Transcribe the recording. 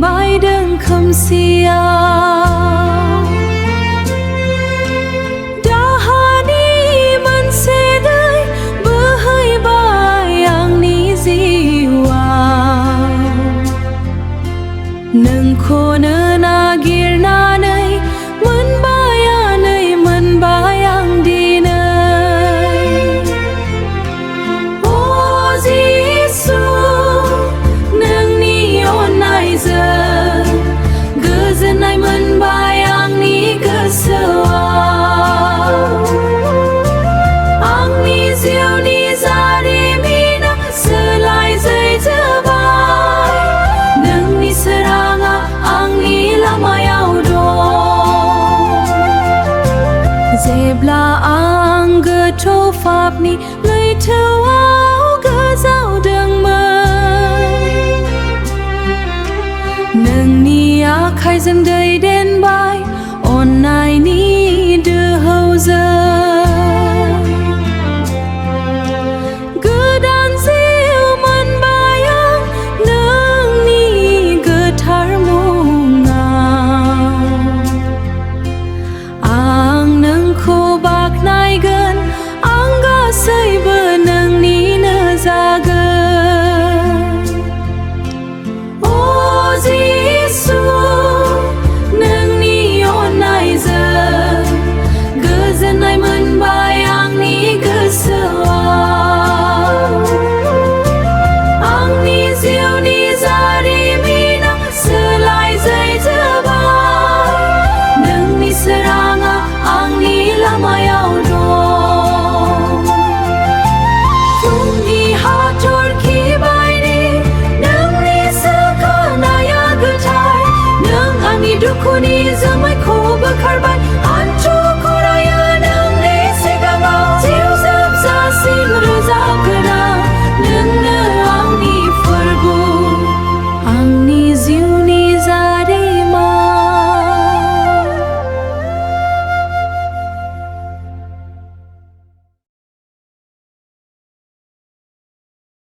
बायदों खोमसियाव दाहानि मोनसे दै बोहैबाय आंनि जिउआव नोंखौनो नागिरनानै मोनबाय आं दिनै अ जिसु नोंनि अननायजों गोजोननाय मोनबाय आंनि गोसोआव आंनि जिउनि जारिमिना सोलायजोबबाय नोंनि सोराङा आंनि लामायाव दं जेब्ला आं गोथौ पापनि लैथोआव गोजावदोंमोन नोंनि आखाइजों दै